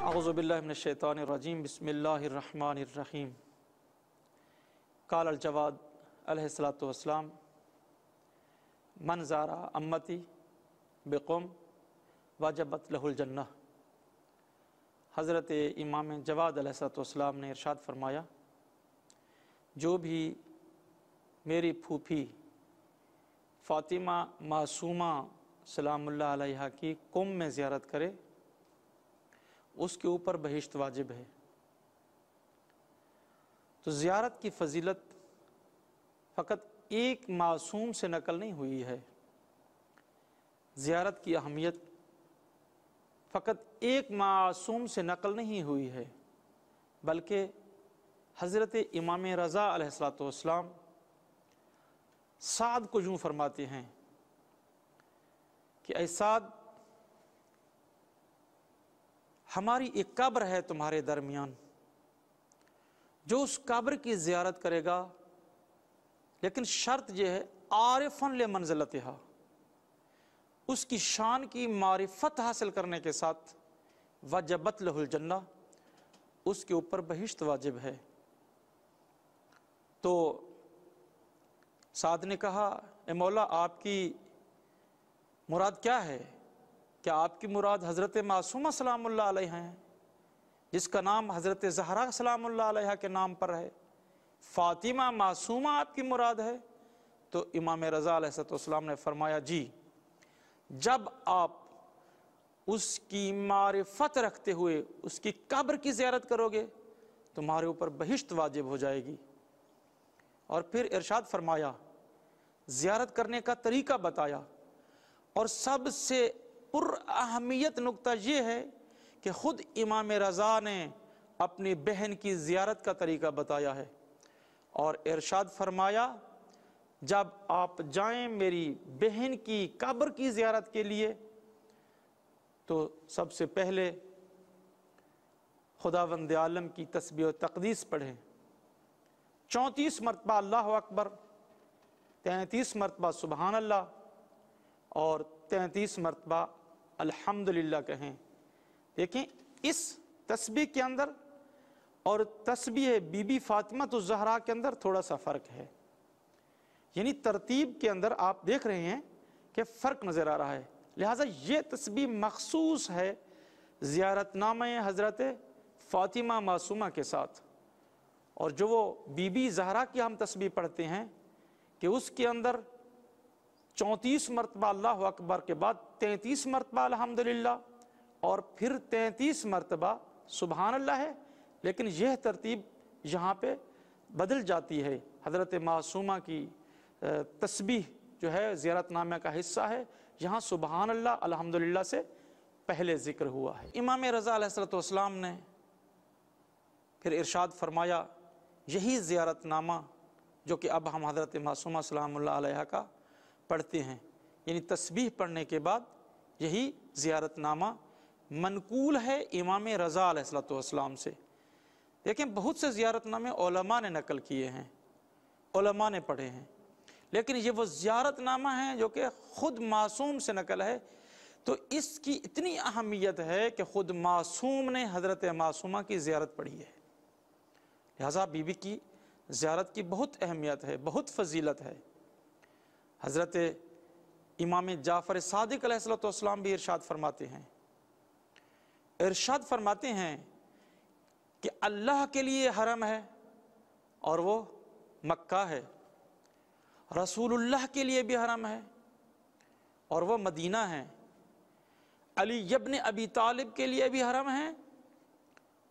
اعوذ باللہ من الشیطان الرجیم بسم اللہ الرحمن الرحیم قال الجواد علیہ الصلاۃ والسلام من زار امتی بقوم وجبت لہ الجنہ۔ حضرت امام جواد علیہ الصلاۃ والسلام نے ارشاد فرمایا، جو بھی میری پھوپھی فاطمہ معصومہ سلام اللہ علیہا کی قوم میں زیارت کرے اس کے اوپر بہشت واجب ہے۔ تو زیارت کی فضیلت فقط ایک معصوم سے نقل نہیں ہوئی ہے، زیارت کی اہمیت فقط ایک معصوم سے نقل نہیں ہوئی ہے، بلکہ حضرت امام رضا علیہ الصلوۃ والسلام سعد کو یوں فرماتے ہیں کہ اے سعد، ہماری ایک قبر ہے تمہارے درمیان، جو اس قبر کی زیارت کرے گا، لیکن شرط یہ ہے عارفاً لمنزلتہا، اس کی شان کی معرفت حاصل کرنے کے ساتھ وجبت لہ الجنہ، اس کے اوپر بہشت واجب ہے۔ تو سعد نے کہا، اے مولا، آپ کی مراد کیا ہے؟ کیا آپ کی مراد حضرت معصومہ سلام اللہ علیہ ہیں، جس کا نام حضرت زہرا سلام اللہ علیہ کے نام پر ہے؟ فاطمہ معصومہ آپ کی مراد ہے؟ تو امام رضا علیہ السلام نے فرمایا، جی، جب آپ اس کی معرفت رکھتے ہوئے اس کی قبر کی زیارت کرو گے تمہارے اوپر بہشت واجب ہو جائے گی۔ اور پھر ارشاد فرمایا، زیارت کرنے کا طریقہ بتایا، اور سب سے پر اہمیت نقطہ یہ ہے کہ خود امام رضا نے اپنی بہن کی زیارت کا طریقہ بتایا ہے، اور ارشاد فرمایا، جب آپ جائیں میری بہن کی قبر کی زیارت کے لیے تو سب سے پہلے خداوند عالم کی تسبیح و تقدیس پڑھیں، 34 مرتبہ اللہ اکبر، 33 مرتبہ سبحان اللہ، اور 33 مرتبہ الحمدللہ کہیں۔ دیکھیں، اس تسبیح کے اندر اور تسبیح بی بی فاطمہ الزہرا کے اندر تھوڑا سا فرق ہے، یعنی ترتیب کے اندر آپ دیکھ رہے ہیں کہ فرق نظر آ رہا ہے، لہٰذا یہ تسبیح مخصوص ہے زیارت نامہ حضرت فاطمہ معصومہ کے ساتھ، اور جو وہ بی بی زہرا کی ہم تسبیح پڑھتے ہیں کہ اس کے اندر 34 مرتبہ اللہ اکبر کے بعد 33 مرتبہ الحمدللہ اور پھر 33 مرتبہ سبحان اللہ ہے، لیکن یہ ترتیب یہاں پہ بدل جاتی ہے۔ حضرت معصومہ کی تسبیح جو ہے زیارت نامہ کا حصہ ہے، یہاں سبحان اللہ الحمدللہ سے پہلے ذکر ہوا ہے۔ امام رضا علیہ السلام نے پھر ارشاد فرمایا، یہی زیارت نامہ جو کہ اب ہم حضرت معصومہ سلام اللہ علیہ کا پڑھتے ہیں، یعنی تسبیح پڑھنے کے بعد یہی زیارت نامہ منقول ہے امام رضا علیہ السلام سے۔ دیکھیں، بہت سے زیارت نامے علماء نے نقل کیے ہیں، علماء نے پڑھے ہیں، لیکن یہ وہ زیارت نامہ ہیں جو کہ خود معصوم سے نقل ہے، تو اس کی اتنی اہمیت ہے کہ خود معصوم نے حضرت معصومہ کی زیارت پڑھی ہے، لہذا بی بی کی زیارت کی بہت اہمیت ہے، بہت فضیلت ہے۔ حضرت امام جعفر صادق علیہ السلام بھی ارشاد فرماتے ہیں کہ اللہ کے لیے حرم ہے اور وہ مکہ ہے، رسول اللہ کے لیے بھی حرم ہے اور وہ مدینہ ہے، علی ابن ابی طالب کے لیے بھی حرم ہے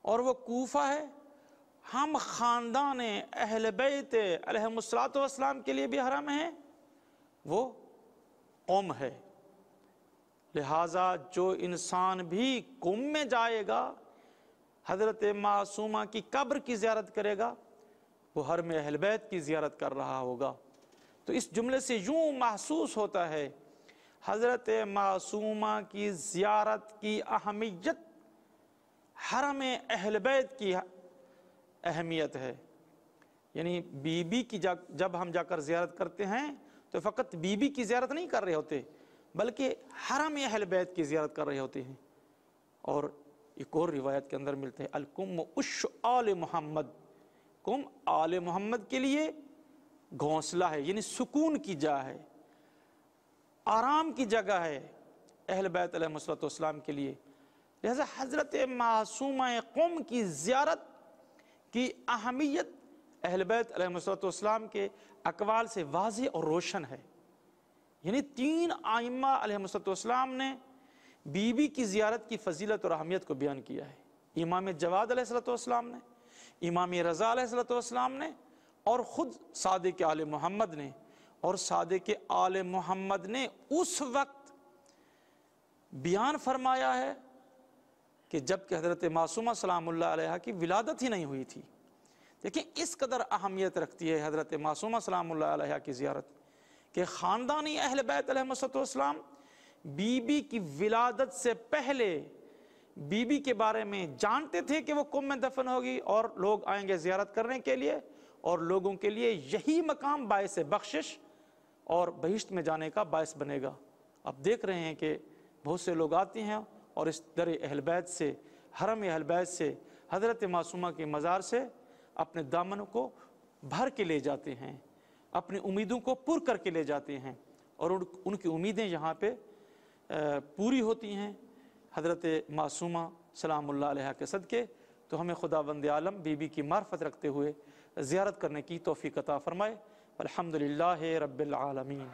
اور وہ کوفہ ہے، ہم خاندان اہل بیت علیہم السلام کے لیے بھی حرم ہے، وہ قم ہے۔ لہٰذا جو انسان بھی قم میں جائے گا، حضرت معصومہ کی قبر کی زیارت کرے گا، وہ حرم اہل بیت کی زیارت کر رہا ہوگا۔ تو اس جملے سے یوں محسوس ہوتا ہے حضرت معصومہ کی زیارت کی اہمیت، حرم اہل بیت کی اہمیت ہے، یعنی بی بی کی جب ہم جا کر زیارت کرتے ہیں تو فقط بی بی کی زیارت نہیں کر رہے ہوتے، بلکہ حرم اہل بیت کی زیارت کر رہے ہوتے ہیں، اور ایک اور روایت کے اندر ملتے ہیں الکم اش آل محمد، کم آل محمد کے لیے گھونسلہ ہے، یعنی سکون کی جا ہے، آرام کی جگہ ہے اہل بیت علیہ الصلوۃ والسلام کے لیے۔ لہذا حضرت معصومہ قم کی زیارت کی اہمیت اہل بیت علیہ الصلوۃ والسلام کے اقوال سے واضح اور روشن ہے۔ یعنی 3 ائمہ علیہ الصلوۃ والسلام نے بی بی کی زیارت کی فضیلت اور اہمیت کو بیان کیا ہے۔ امام جواد علیہ الصلوۃ والسلام نے، امام رضا علیہ الصلوۃ والسلام نے، اور خود صادق آل محمد نے، اور صادق آل محمد نے اس وقت بیان فرمایا ہے کہ جب کہ حضرت معصومہ سلام اللہ علیہ کی ولادت ہی نہیں ہوئی تھی۔ دیکھیں اس قدر اہمیت رکھتی ہے حضرت معصومہ سلام اللہ علیہ کی زیارت کہ خاندانی اہل بیت علیہ السلام بی بی کی ولادت سے پہلے بی بی کے بارے میں جانتے تھے کہ وہ قم میں دفن ہوگی اور لوگ آئیں گے زیارت کرنے کے لیے، اور لوگوں کے لیے یہی مقام باعث بخشش اور بہشت میں جانے کا باعث بنے گا۔ اب دیکھ رہے ہیں کہ بہت سے لوگ آتے ہیں اور اس در اہل بیت سے، حرم اہل بیت سے، حضرت معصومہ کے مزار سے اپنے دامن کو بھر کے لے جاتے ہیں، اپنی امیدوں کو پر کر کے لے جاتے ہیں، اور ان کی امیدیں یہاں پہ پوری ہوتی ہیں حضرت معصومہ سلام اللہ علیہ کے صدقے۔ تو ہمیں خداوند عالم بی بی کی معرفت رکھتے ہوئے زیارت کرنے کی توفیق عطا فرمائے۔ الحمدللہ رب العالمین۔